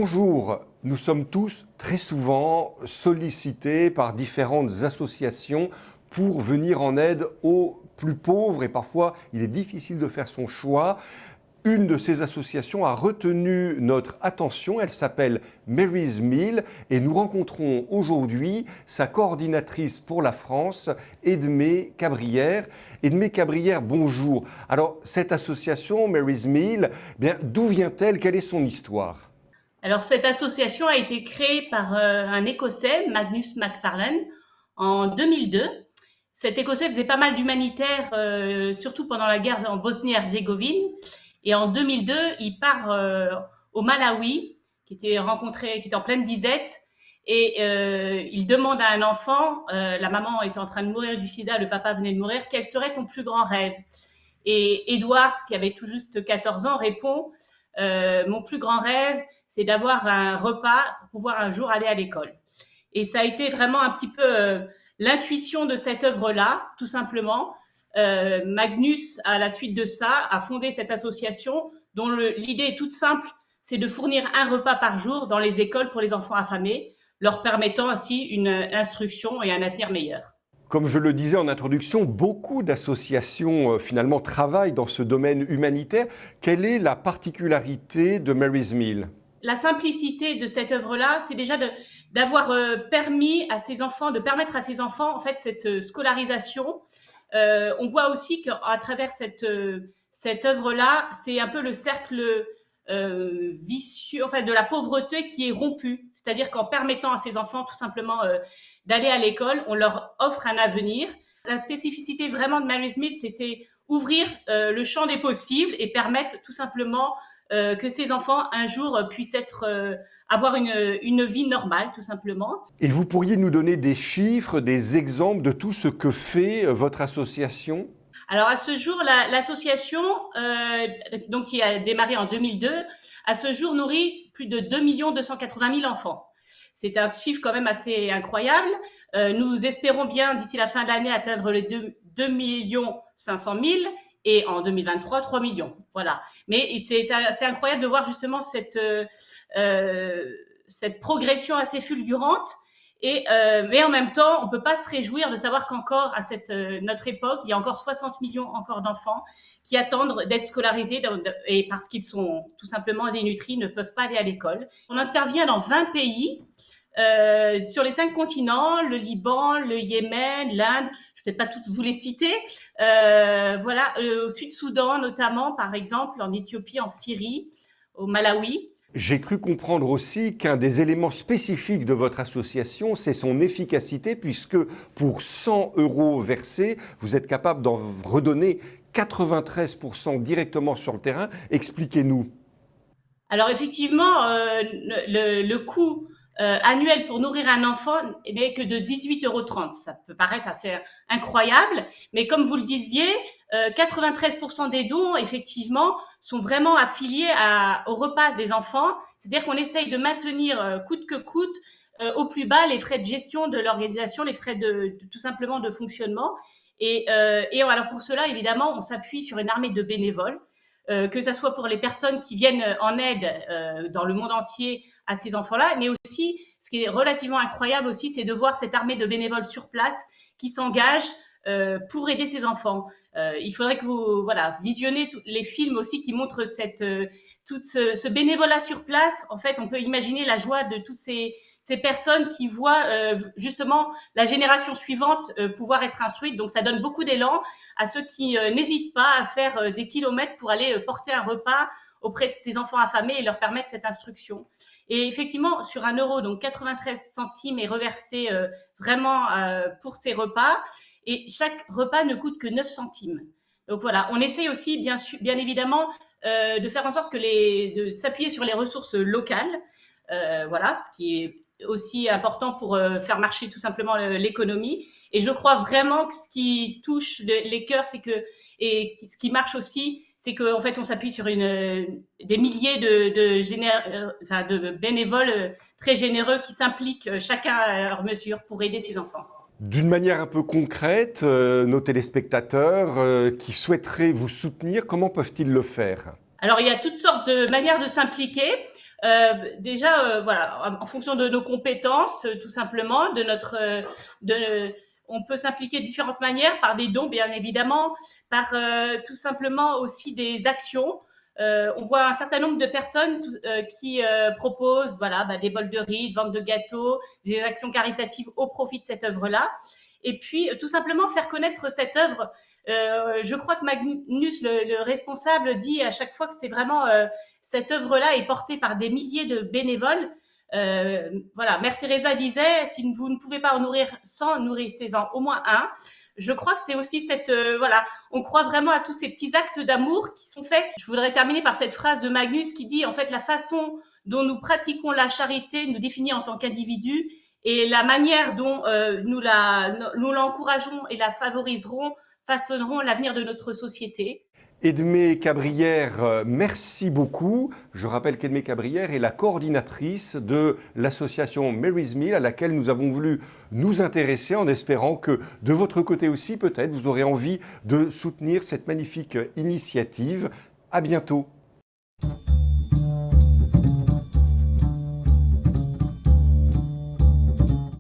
Bonjour, nous sommes tous très souvent sollicités par différentes associations pour venir en aide aux plus pauvres et parfois il est difficile de faire son choix. Une de ces associations a retenu notre attention, elle s'appelle Mary's Meal et nous rencontrons aujourd'hui sa coordinatrice pour la France, Edmé Cabrière. Edmé Cabrière, bonjour. Alors cette association Mary's Meal, d'où vient-elle? Quelle est son histoire? Alors, cette association a été créée par un Écossais, Magnus MacFarlane, en 2002. Cet Écossais faisait pas mal d'humanitaire, surtout pendant la guerre en Bosnie-Herzégovine. Et en 2002, il part au Malawi, qui était en pleine disette, et il demande à un enfant, la maman était en train de mourir du sida, le papa venait de mourir, quel serait ton plus grand rêve? Et Edwards, qui avait tout juste 14 ans, répond mon plus grand rêve, c'est d'avoir un repas pour pouvoir un jour aller à l'école. Et ça a été vraiment un petit peu l'intuition de cette œuvre-là, tout simplement. Magnus, à la suite de ça, a fondé cette association dont l'idée est toute simple, c'est de fournir un repas par jour dans les écoles pour les enfants affamés, leur permettant ainsi une instruction et un avenir meilleur. Comme je le disais en introduction, beaucoup d'associations finalement travaillent dans ce domaine humanitaire. Quelle est la particularité de Mary's Meal? La simplicité de cette œuvre-là, c'est déjà d'avoir permis à ces enfants, de permettre à ces enfants en fait cette scolarisation. On voit aussi qu'à travers cette œuvre-là, c'est un peu le cercle vicieux, enfin de la pauvreté qui est rompu. C'est-à-dire qu'en permettant à ces enfants tout simplement d'aller à l'école, on leur offre un avenir. La spécificité vraiment de Mary's Meal, c'est ouvrir le champ des possibles et permettre tout simplement que ces enfants un jour puissent avoir une vie normale, tout simplement. Et vous pourriez nous donner des chiffres, des exemples de tout ce que fait votre association? Alors à ce jour, l'association, donc qui a démarré en 2002, à ce jour nourrit plus de 2 280 000 enfants. C'est un chiffre quand même assez incroyable. Nous espérons bien d'ici la fin de l'année atteindre les 2 500 000 et en 2023 3 millions. Voilà. Mais c'est incroyable de voir justement cette progression assez fulgurante. Mais en même temps, on peut pas se réjouir de savoir qu'encore à notre époque, il y a encore 60 millions encore d'enfants qui attendent d'être scolarisés et parce qu'ils sont tout simplement dénutris, ne peuvent pas aller à l'école. On intervient dans 20 pays. Sur les 5 continents, le Liban, le Yémen, l'Inde, je vais peut-être pas tous vous les citer, voilà, au Sud-Soudan notamment, par exemple, en Éthiopie, en Syrie, au Malawi. J'ai cru comprendre aussi qu'un des éléments spécifiques de votre association, c'est son efficacité, puisque pour 100 € versés, vous êtes capable d'en redonner 93% directement sur le terrain. Expliquez-nous. Alors effectivement, le coût annuel pour nourrir un enfant n'est que de 18,30 €. Ça peut paraître assez incroyable, mais comme vous le disiez, 93% des dons, effectivement, sont vraiment affiliés au repas des enfants. C'est-à-dire qu'on essaye de maintenir coûte que coûte au plus bas les frais de gestion de l'organisation, les frais tout simplement de fonctionnement. Et alors pour cela, évidemment, on s'appuie sur une armée de bénévoles. Que ça soit pour les personnes qui viennent en aide dans le monde entier à ces enfants-là, mais aussi, ce qui est relativement incroyable aussi, c'est de voir cette armée de bénévoles sur place qui s'engagent pour aider ces enfants. Il faudrait que vous visionnez les films aussi qui montrent tout ce bénévolat sur place. En fait, on peut imaginer la joie de toutes ces personnes qui voient justement la génération suivante pouvoir être instruite. Donc ça donne beaucoup d'élan à ceux qui n'hésitent pas à faire des kilomètres pour aller porter un repas auprès de ces enfants affamés et leur permettre cette instruction. Et effectivement, sur 1 €, donc 93 centimes est reversé vraiment pour ces repas. Et chaque repas ne coûte que 9 centimes. Donc voilà, on essaye aussi, bien évidemment, de faire en sorte de s'appuyer sur les ressources locales. Voilà, ce qui est aussi important pour faire marcher tout simplement l'économie. Et je crois vraiment que ce qui touche les cœurs, ce qui marche aussi, c'est qu'en fait, on s'appuie sur des milliers de bénévoles très généreux qui s'impliquent chacun à leur mesure pour aider ces enfants. D'une manière un peu concrète, nos téléspectateurs qui souhaiteraient vous soutenir, comment peuvent-ils le faire? Alors, il y a toutes sortes de manières de s'impliquer. Déjà, voilà, en fonction de nos compétences, tout simplement, on peut s'impliquer de différentes manières, par des dons, bien évidemment, par tout simplement aussi des actions. On voit un certain nombre de personnes qui proposent, voilà, des bols de riz, de vente de gâteaux, des actions caritatives au profit de cette œuvre-là. Et puis, tout simplement faire connaître cette œuvre. Je crois que Magnus, le responsable, dit à chaque fois que c'est vraiment cette œuvre-là est portée par des milliers de bénévoles. Voilà, Mère Teresa disait, si vous ne pouvez pas en nourrir 100, nourrissez-en au moins un. Je crois que c'est aussi voilà, on croit vraiment à tous ces petits actes d'amour qui sont faits. Je voudrais terminer par cette phrase de Magnus qui dit, en fait, la façon dont nous pratiquons la charité nous définit en tant qu'individus, et la manière dont nous l'encourageons et la favoriserons façonneront l'avenir de notre société. Edmée Cabrière, merci beaucoup. Je rappelle qu'Edmée Cabrière est la coordinatrice de l'association Mary's Meal à laquelle nous avons voulu nous intéresser en espérant que de votre côté aussi, peut-être, vous aurez envie de soutenir cette magnifique initiative. À bientôt.